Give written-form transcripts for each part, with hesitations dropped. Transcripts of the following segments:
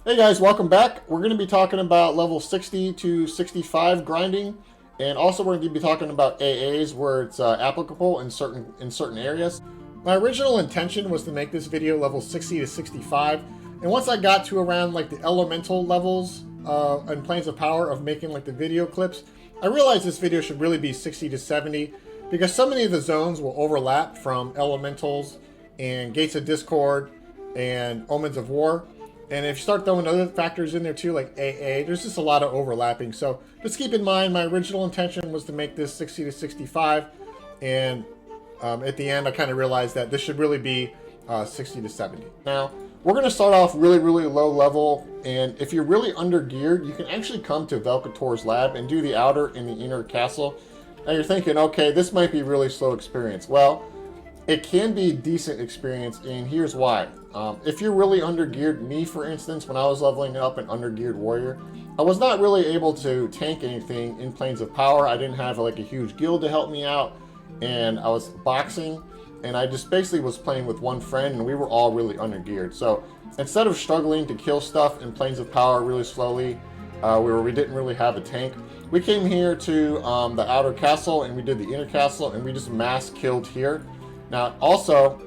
Hey guys, welcome back. We're going to be talking about level 60 to 65 grinding, and also we're going to be talking about AAs where it's applicable in certain areas. My original intention was to make this video level 60 to 65, and once I got to around like the elemental levels and planes of power of making like the video clips, I realized this video should really be 60 to 70 because so many of the zones will overlap from elementals and gates of discord and omens of war. And if you start throwing other factors in there too, like AA, there's just a lot of overlapping. So just keep in mind, my original intention was to make this 60 to 65. And at the end, I kind of realized that this should really be 60 to 70. Now, we're going to start off really low level. And if you're really under geared, you can actually come to Velkator's lab and do the outer and the inner castle. Now you're thinking, okay, this might be really slow experience. Well, it can be decent experience, and here's why. If you're really under geared, me for instance, when I was leveling up an under geared warrior, I was not really able to tank anything in planes of power. I didn't have like a huge guild to help me out, and I was boxing, and I just basically was playing with one friend, and we were all really under geared. So instead of struggling to kill stuff in planes of power really slowly, we didn't really have a tank. We came here to the outer castle, and we did the inner castle, and we just mass killed here. Now, also,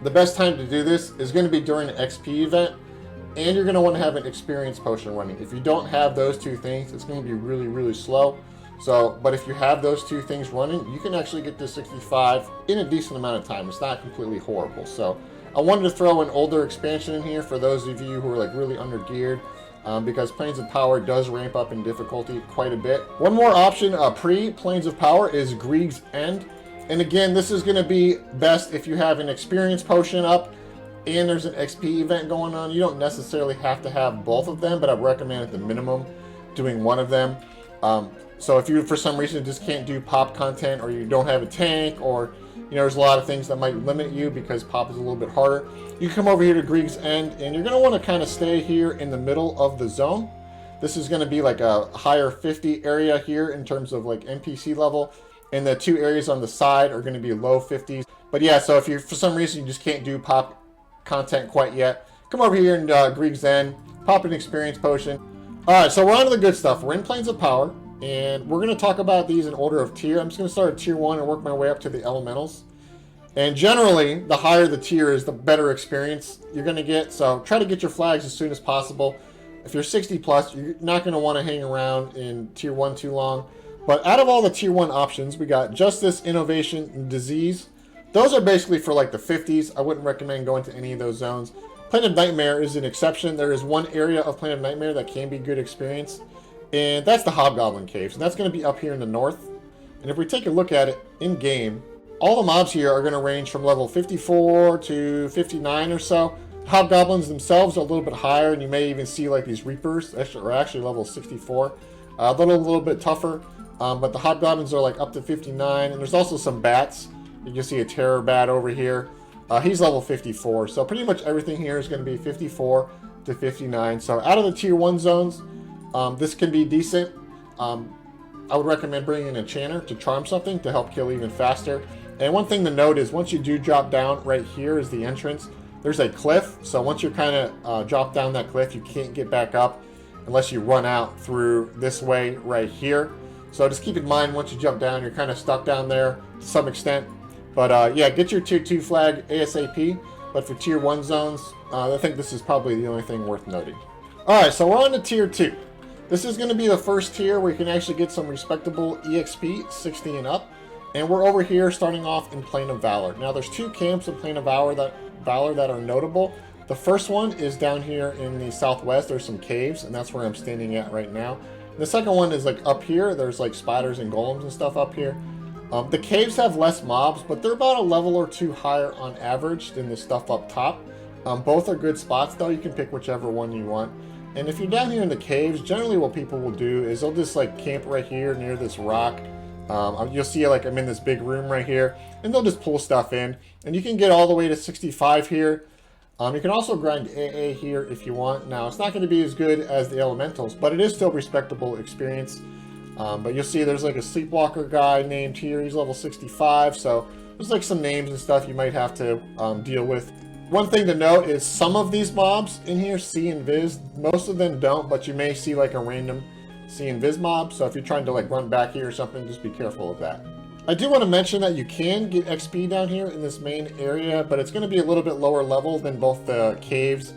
the best time to do this is going to be during an XP event, and you're going to want to have an experience potion running. If you don't have those two things, it's going to be really slow. So, but if you have those two things running, you can actually get to 65 in a decent amount of time. It's not completely horrible. So, I wanted to throw an older expansion in here for those of you who are like really under geared. Because Planes of Power does ramp up in difficulty quite a bit. One more option pre-Planes of Power is Grieg's End. And again, this is going to be best if you have an experience potion up and there's an XP event going on. You don't necessarily have to have both of them, but I recommend at the minimum doing one of them. So if you, for some reason, just can't do pop content, or you don't have a tank, or there's a lot of things that might limit you because pop is a little bit harder, you come over here to Grieg's End, and you're going to want to kind of stay here in the middle of the zone. This is going to be like a higher 50 area here in terms of like NPC level. And the two areas on the side are going to be low 50s. But yeah, so if you, for some reason, you just can't do pop content quite yet, come over here and Grieg's End, pop an experience potion. Alright, so we're on to the good stuff. We're in Planes of Power, and we're going to talk about these in order of tier. I'm just going to start at tier 1 and work my way up to the elementals. And generally, the higher the tier is, the better experience you're going to get. So try to get your flags as soon as possible. If you're 60 plus, you're not going to want to hang around in tier 1 too long. But out of all the tier 1 options, we got Justice, Innovation, and Disease. Those are basically for like the 50s. I wouldn't recommend going to any of those zones. Plane of Nightmare is an exception. There is one area of Plane of Nightmare that can be good experience, and that's the Hobgoblin Caves. And that's going to be up here in the north. And if we take a look at it in-game, all the mobs here are going to range from level 54 to 59 or so. Hobgoblins themselves are a little bit higher, and you may even see like these Reapers, are actually level 64. A little bit tougher. But the Hobgoblins are like up to 59, and there's also some bats. You can see a Terror Bat over here. He's level 54, so pretty much everything here is going to be 54 to 59. So out of the tier 1 zones, this can be decent. I would recommend bringing in a Enchanter to charm something to help kill even faster. And one thing to note is once you do drop down, right here is the entrance. There's a cliff, so once you're kind of dropped down that cliff, you can't get back up unless you run out through this way right here. So just keep in mind, once you jump down, you're kind of stuck down there to some extent. But yeah, get your tier 2 flag ASAP. But for tier 1 zones, I think this is probably the only thing worth noting. Alright, so we're on to tier 2. This is going to be the first tier where you can actually get some respectable EXP, 60 and up. And we're over here starting off in Plane of Valor. Now there's two camps in Plane of Valor that are notable. The first one is down here in the southwest. There's some caves, and that's where I'm standing at right now. The second one is like up here. There's like spiders and golems and stuff up here. The caves have less mobs, but they're about a level or two higher on average than the stuff up top. Both are good spots though. You can pick whichever one you want. And if you're down here in the caves, generally what people will do is they'll just like camp right here near this rock. You'll see like I'm in this big room right here, and they'll just pull stuff in. And you can get all the way to 65 here. You can also grind AA here if you want. Now, it's not going to be as good as the Elementals, but it is still respectable experience. But you'll see there's like a Sleepwalker guy named here. He's level 65, so there's like some names and stuff you might have to deal with One thing to note is some of these mobs in here see invis. Most of them don't, but you may see like a random see invis mob. So if you're trying to like run back here or something, just be careful of that. I do want to mention that you can get XP down here in this main area, but it's going to be a little bit lower level than both the caves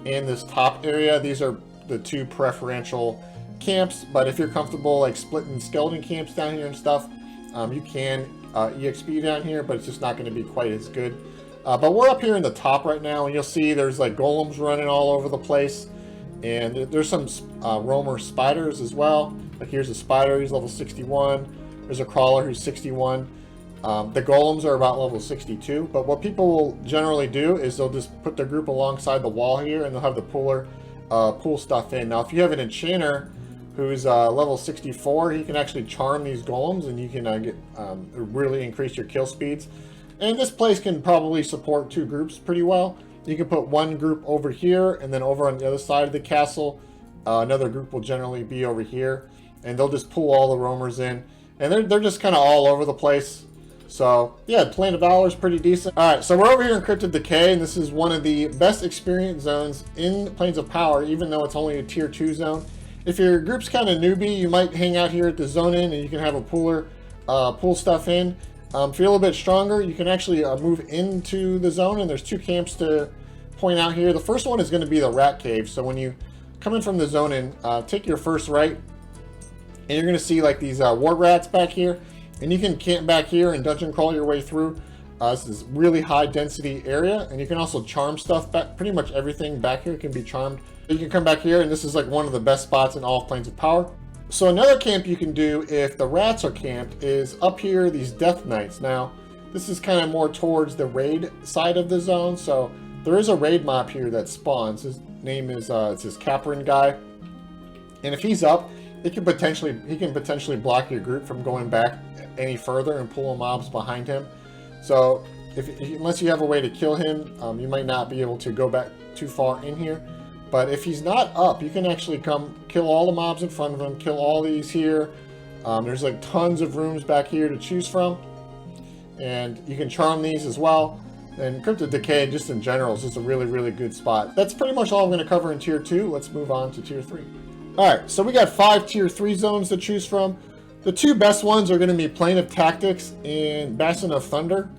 and this top area. These are the two preferential camps, but if you're comfortable like splitting skeleton camps down here and stuff, you can EXP down here, but it's just not going to be quite as good. But we're up here in the top right now, and you'll see there's like golems running all over the place, and there's some roamer spiders as well. Like here's a spider, he's level 61. There's a crawler who's 61. The golems are about level 62, but what people will generally do is they'll just put their group alongside the wall here, and they'll have the puller pull stuff in. Now if you have an enchanter who's level 64, he can actually charm these golems, and you can really increase your kill speeds. And this place can probably support two groups pretty well. You can put one group over here, and then over on the other side of the castle, another group will generally be over here, and they'll just pull all the roamers in. And they're just kind of all over the place. So, yeah, Plain of Valor is pretty decent. Alright, so we're over here in Crypt of Decay, and this is one of the best experience zones in Plains of Power, even though it's only a tier 2 zone. If your group's kind of newbie, you might hang out here at the zone in, and you can have a puller pull stuff in. If you're a little bit stronger, you can actually move into the zone, and there's two camps to point out here. The first one is going to be the Rat Cave. So when you come in from the zone in, take your first right, and you're going to see like these wart rats back here, and you can camp back here and dungeon crawl your way through. This is really high density area, and you can also charm stuff back. Pretty much everything back here can be charmed. You can come back here, and this is like one of the best spots in all of Plains of Power. So another camp you can do if the rats are camped is up here, these Death Knights. Now, this is kind of more towards the raid side of the zone, so there is a raid mob here that spawns. His name is it's this Caprin guy, and if he's up, he can potentially block your group from going back any further and pulling mobs behind him. So unless you have a way to kill him, you might not be able to go back too far in here. But if he's not up, you can actually come kill all the mobs in front of him, kill all these here. There's like tons of rooms back here to choose from, and you can charm these as well. And Crypt of Decay, just in general, is just a really, really good spot. That's pretty much all I'm going to cover in Tier 2. Let's move on to Tier 3. Alright, so we got 5 Tier 3 zones to choose from. The two best ones are going to be Plain of Tactics and Bastion of Thunder.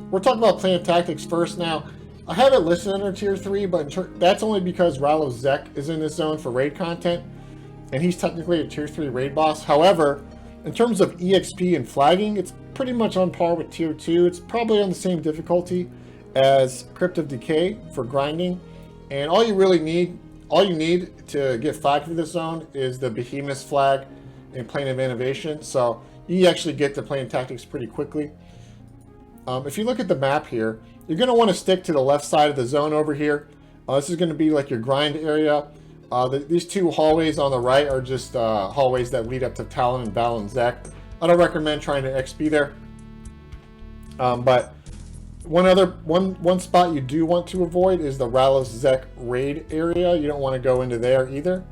We're talking about Plain of Tactics first now. I have it listed under Tier 3, but that's only because Rallo Zek is in this zone for raid content, and he's technically a Tier 3 raid boss. However, in terms of EXP and flagging, it's pretty much on par with Tier 2. It's probably on the same difficulty as Crypt of Decay for grinding, and all you need to get flagged for this zone is the Behemoth flag and Plane of Innovation. So you actually get to Plain of Tactics pretty quickly. If you look at the map here, you're going to want to stick to the left side of the zone over here. This is going to be like your grind area. These two hallways on the right are just hallways that lead up to Talon and Balan Zek. I don't recommend trying to XP there. But one spot you do want to avoid is the Rallo Zek raid area. You don't want to go into there either.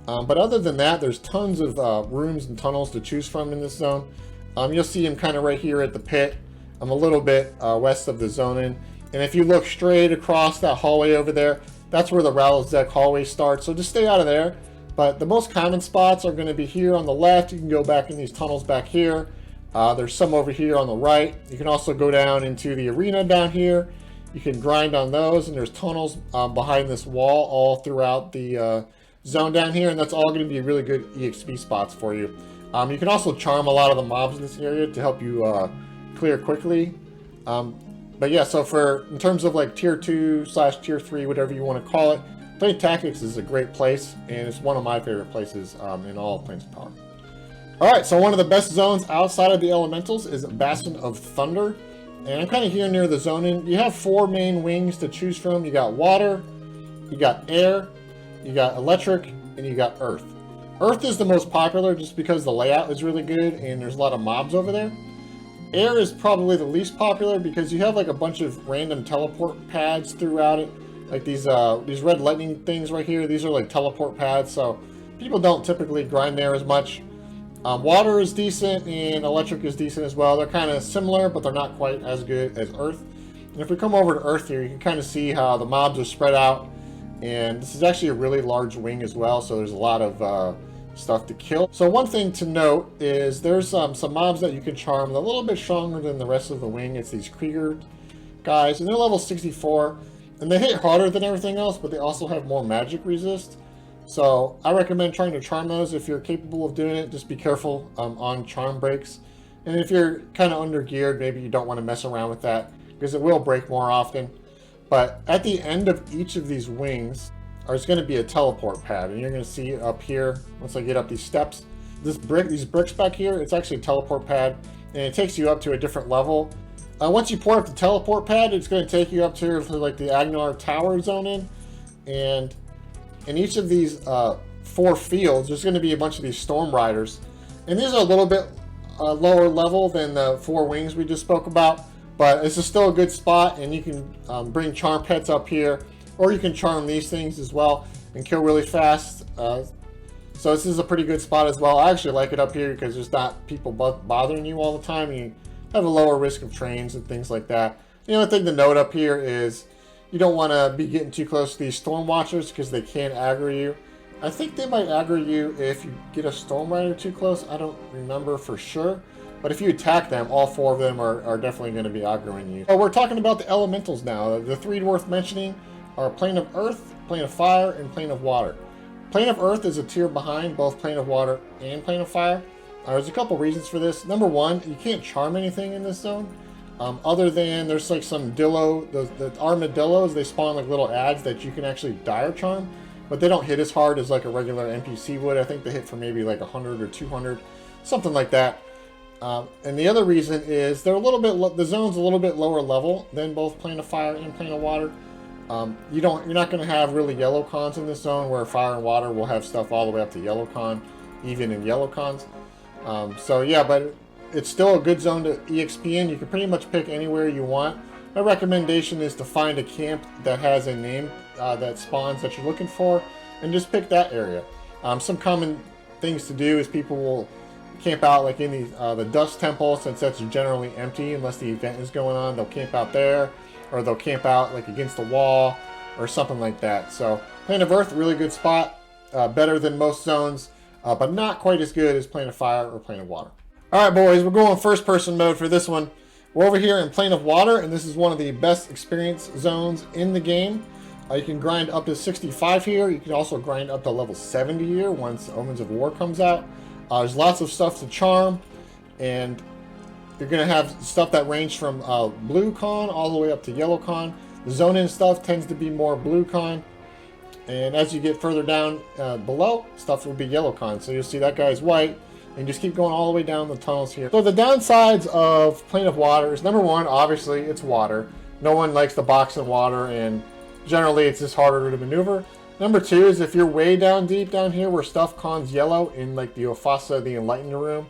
But other than that, there's tons of rooms and tunnels to choose from in this zone. You'll see him kind of right here at the pit. I'm a little bit west of the zone in. And if you look straight across that hallway over there, that's where the Rallo Zek hallway starts. So just stay out of there. But the most common spots are going to be here on the left. You can go back in these tunnels back here. There's some over here on the right. You can also go down into the arena down here. You can grind on those, and there's tunnels behind this wall all throughout the zone down here, and that's all going to be really good EXP spots for you. You can also charm a lot of the mobs in this area to help you clear quickly. But yeah, so in terms of like Tier 2/Tier 3, whatever you want to call it, Plain Tactics is a great place, and it's one of my favorite places in all of Plains of Power. Alright, so one of the best zones outside of the elementals is Bastion of Thunder. And I'm kind of here near the zone in. You have 4 main wings to choose from. You got water, you got air, you got electric, and you got earth. Earth is the most popular just because the layout is really good and there's a lot of mobs over there. Air is probably the least popular because you have like a bunch of random teleport pads throughout it. Like these red lightning things right here, these are like teleport pads, so people don't typically grind there as much. Water is decent and electric is decent as well. They're kind of similar, but they're not quite as good as earth. And if we come over to Earth here, you can kind of see how the mobs are spread out. And this is actually a really large wing as well, so there's a lot of stuff to kill. So one thing to note is there's some mobs that you can charm. They're a little bit stronger than the rest of the wing. It's these Krieger guys, and they're level 64. And they hit harder than everything else, but they also have more magic resist. So I recommend trying to charm those if you're capable of doing it. Just be careful on charm breaks. And if you're kind of under geared, maybe you don't want to mess around with that because it will break more often. But at the end of each of these wings, there's going to be a teleport pad, and you're going to see it up here once I get up these steps. These bricks back here, it's actually a teleport pad, and it takes you up to a different level. Once you pour up the teleport pad, it's going to take you up to like the Agnar Tower zone and in each of these 4 fields, there's going to be a bunch of these Storm Riders, and these are a little bit lower level than the 4 wings we just spoke about. But this is still a good spot, and you can bring charm pets up here, or you can charm these things as well and kill really fast. So this is a pretty good spot as well. I actually like it up here because there's not people bothering you all the time. You have a lower risk of trains and things like that. The other thing to note up here is you don't want to be getting too close to these Storm Watchers because they can aggro you. I think they might aggro you if you get a Storm Rider too close. I don't remember for sure. But if you attack them, all 4 of them are definitely going to be aggroing you. So we're talking about the elementals now. The 3 worth mentioning are Plane of Earth, Plane of Fire, and Plane of Water. Plane of Earth is a tier behind both Plane of Water and Plane of Fire. There's a couple reasons for this. Number one, you can't charm anything in this zone. Other than there's like some Dillo, the armadillos, they spawn like little ads that you can actually dire charm. But they don't hit as hard as like a regular NPC would. I think they hit for maybe like 100 or 200, something like that. And the other reason is they're a little bit, the zone's a little bit lower level than both Plane of Fire and Plane of Water. You're not going to have really yellow cons in this zone, where Fire and Water will have stuff all the way up to yellow con, even in yellow cons. So yeah, but it's still a good zone to EXP in. You can pretty much pick anywhere you want. My recommendation is to find a camp that has a name that spawns that you're looking for, and just pick that area. Some common things to do is people will camp out like in the Dust Temple, since that's generally empty unless the event is going on. They'll camp out there, or they'll camp out like against the wall or something like that. So Plane of Earth, really good spot, better than most zones, but not quite as good as Plane of Fire or Plane of Water. Alright boys, we're going first person mode for this one. We're over here in Plane of Water, and this is one of the best experience zones in the game. You can grind up to 65 here. You can also grind up to level 70 here once Omens of War comes out. There's lots of stuff to charm, and you're going to have stuff that range from blue con all the way up to yellow con. The zone-in stuff tends to be more blue con, and as you get further down below, stuff will be yellow con. So you'll see that guy's white, and just keep going all the way down the tunnels here. So the downsides of Plane of Water is, number one, obviously it's water. No one likes to box in water, and generally it's just harder to maneuver. Number two is if you're way down deep down here where stuff cons yellow in like the Ofasa, the Enlightened room,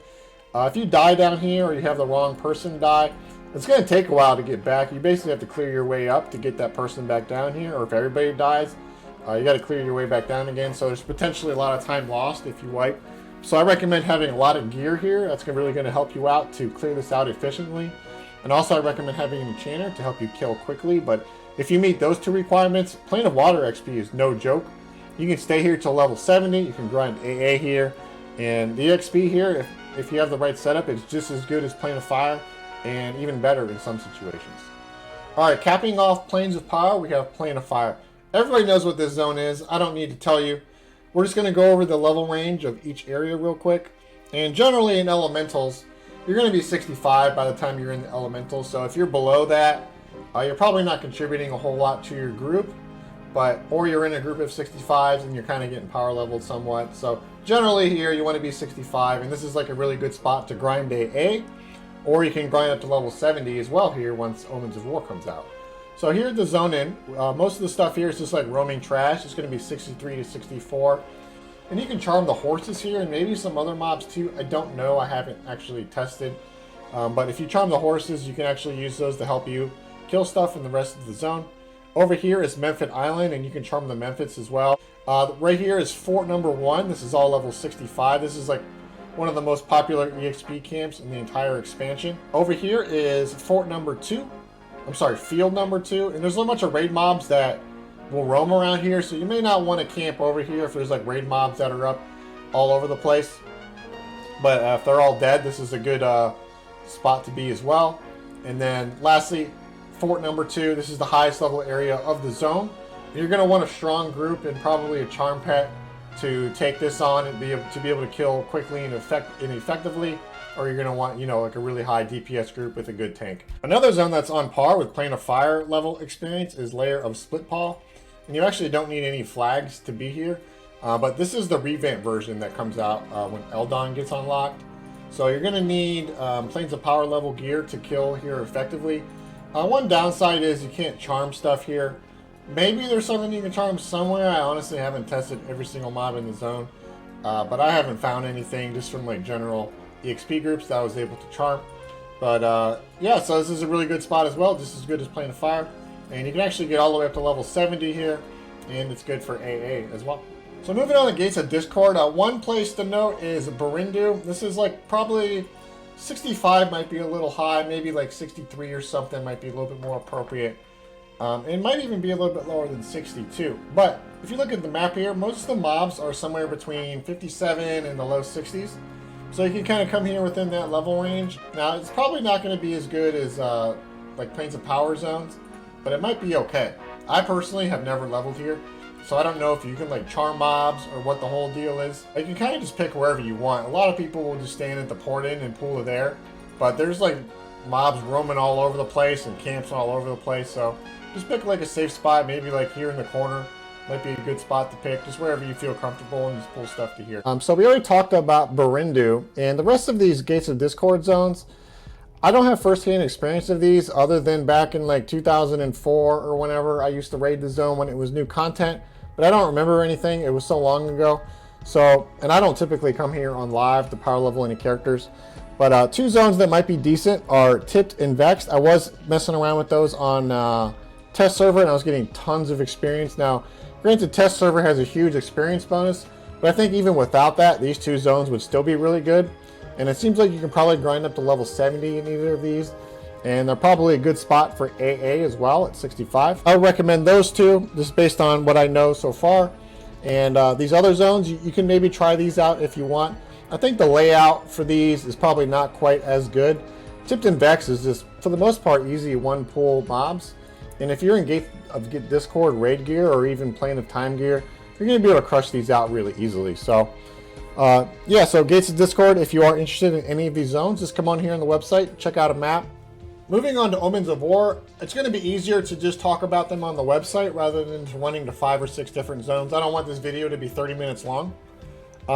if you die down here or you have the wrong person die, it's going to take a while to get back. You basically have to clear your way up to get that person back down here, or if everybody dies, you got to clear your way back down again. So there's potentially a lot of time lost if you wipe. So I recommend having a lot of gear here. That's really going to help you out to clear this out efficiently. And also I recommend having an enchanter to help you kill quickly. But if you meet those two requirements, Plane of Water XP is no joke. You can stay here till level 70. You can grind AA here. And the XP here, if you have the right setup, it's just as good as Plane of Fire, and even better in some situations. Alright, capping off Planes of Power, we have Plane of Fire. Everybody knows what this zone is. I don't need to tell you. We're just going to go over the level range of each area real quick. And generally in Elementals, you're going to be 65 by the time you're in the Elementals. So if you're below that, you're probably not contributing a whole lot to your group. Or you're in a group of 65s and you're kind of getting power leveled somewhat. So generally here you want to be 65, and this is like a really good spot to grind AA. Or you can grind up to level 70 as well here once Omens of War comes out. So here's the zone in. Most of the stuff here is just like roaming trash. It's going to be 63 to 64. And you can charm the horses here and maybe some other mobs too. I don't know. I haven't actually tested. But if you charm the horses, you can actually use those to help you kill stuff in the rest of the zone. Over here is Memphis Island, and you can charm the Memphis as well. Right here is Fort number 1. This is all level 65. This is like one of the most popular EXP camps in the entire expansion. Over here is Fort number 2. I'm sorry, field number 2. And there's a bunch of raid mobs that will roam around here, so you may not want to camp over here if there's like raid mobs that are up all over the place. But if they're all dead, this is a good spot to be as well. And then lastly, fort number 2. This is the highest level area of the zone. You're going to want a strong group and probably a charm pet to take this on and be able to kill quickly and effectively, or you're going to want, you know, like a really high DPS group with a good tank. Another zone that's on par with Plane of Fire level experience is Lair of Splitpaw, and you actually don't need any flags to be here, but this is the revamp version that comes out when Eldon gets unlocked. So you're going to need Planes of Power level gear to kill here effectively. One downside is you can't charm stuff here. Maybe there's something you can charm somewhere. I honestly haven't tested every single mob in the zone, but I haven't found anything just from like general EXP groups that I was able to charm. But yeah, so this is a really good spot as well, just as good as Plane of Fire. And you can actually get all the way up to level 70 here, and it's good for AA as well. So moving on to Gates of Discord, one place to note is Barindu. This is like probably 65 might be a little high, maybe like 63 or something might be a little bit more appropriate. It might even be a little bit lower than 62. But if you look at the map here, most of the mobs are somewhere between 57 and the low 60s. So you can kind of come here within that level range. Now, it's probably not going to be as good as like Planes of Power zones, but it might be okay. I personally have never leveled here, so I don't know if you can like charm mobs or what the whole deal is. You can kind of just pick wherever you want. A lot of people will just stand at the port in and pool of air, but there's like mobs roaming all over the place and camps all over the place, so just pick like a safe spot, maybe like here in the corner. Might be a good spot to pick, just wherever you feel comfortable, and just pull stuff to here. So we already talked about Barindu, and the rest of these Gates of Discord zones, I don't have first-hand experience of these other than back in like 2004 or whenever I used to raid the zone when it was new content, but I don't remember anything. It was so long ago. So, and I don't typically come here on live to power level any characters. But two zones that might be decent are Tipped and Vexed. I was messing around with those on test server, and I was getting tons of experience. Now, granted, test server has a huge experience bonus, but I think even without that, these two zones would still be really good. And it seems like you can probably grind up to level 70 in either of these. And they're probably a good spot for AA as well at 65. I would recommend those two, just based on what I know so far. And these other zones, you can maybe try these out if you want. I think the layout for these is probably not quite as good. Tipped and Vex is just, for the most part, easy one pool mobs. And if you're in Gate of Discord raid gear or even Plane of Time gear, you're going to be able to crush these out really easily. So, yeah, so Gates of Discord, if you are interested in any of these zones, just come on here on the website, check out a map. Moving on to Omens of War, it's going to be easier to just talk about them on the website rather than running to 5 or 6 different zones. I don't want this video to be 30 minutes long.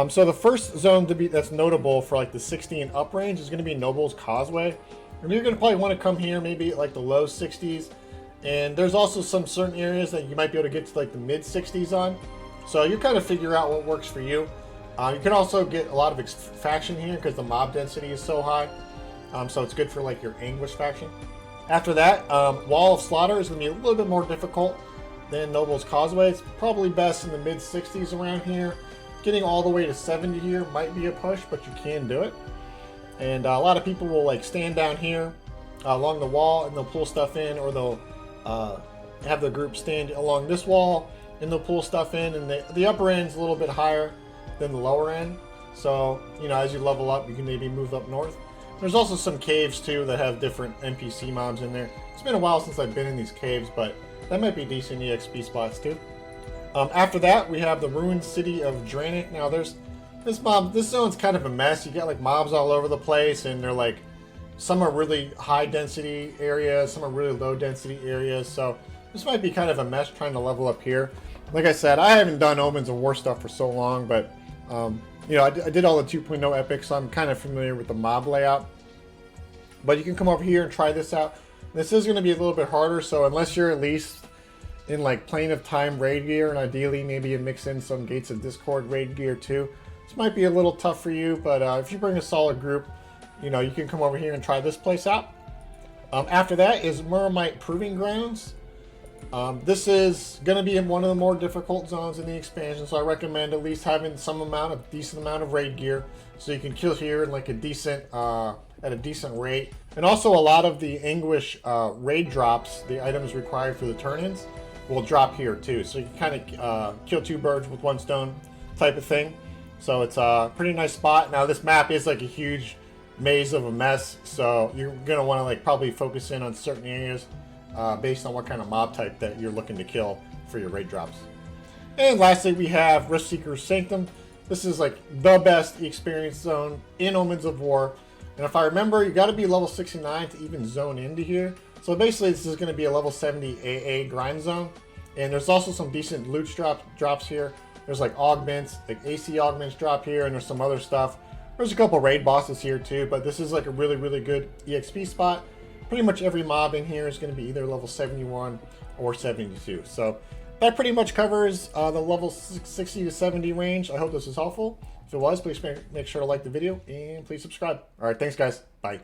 So the first zone that's notable for like the 60 and up range is going to be Noble's Causeway. And you're going to probably want to come here maybe at like the low 60s. And there's also some certain areas that you might be able to get to like the mid 60s on. So you kind of figure out what works for you. You can also get a lot of faction here because the mob density is so high. So it's good for like your Anguish faction. After that, Wall of Slaughter is going to be a little bit more difficult than Noble's Causeway. It's probably best in the mid 60s around here. Getting all the way to 70 here might be a push, but you can do it. And a lot of people will like stand down here along the wall and they'll pull stuff in, or they'll have the group stand along this wall and they'll pull stuff in. And the upper end's a little bit higher than the lower end. So, you know, as you level up, you can maybe move up north. There's also some caves too that have different NPC mobs in there. It's been a while since I've been in these caves, but that might be decent EXP spots too. After that, we have the ruined city of Draenic. Now, this zone's kind of a mess. You got like mobs all over the place, and they're like, some are really high density areas, some are really low density areas. So this might be kind of a mess trying to level up here. Like I said, I haven't done Omens of War stuff for so long, but you know, I did all the 2.0 epics, so I'm kind of familiar with the mob layout. But you can come over here and try this out. This is going to be a little bit harder, so unless you're at least in like Plane of Time raid gear, and ideally maybe you mix in some Gates of Discord raid gear too, this might be a little tough for you. But if you bring a solid group, you know, you can come over here and try this place out. After that is Murmite Proving Grounds. This is going to be in one of the more difficult zones in the expansion, so I recommend at least having decent amount of raid gear, so you can kill here in like a decent at a decent rate. And also a lot of the Anguish raid drops, the items required for the turn-ins, will drop here too. So you can kind of kill two birds with one stone type of thing. So it's a pretty nice spot. Now this map is like a huge maze of a mess, so you're gonna want to like probably focus in on certain areas based on what kind of mob type that you're looking to kill for your raid drops. And lastly, we have Riftseeker's Sanctum. This is like the best experience zone in Omens of War. And if I remember, you got to be level 69 to even zone into here. So basically, this is going to be a level 70 AA grind zone. And there's also some decent loot drops here. There's like augments, like AC augments drop here, and there's some other stuff. There's a couple raid bosses here too, but this is like a really, really good EXP spot. Pretty much every mob in here is going to be either level 71 or 72. So that pretty much covers the level 60 to 70 range. I hope this was helpful. If it was, please make sure to like the video and please subscribe. All right, thanks guys. Bye.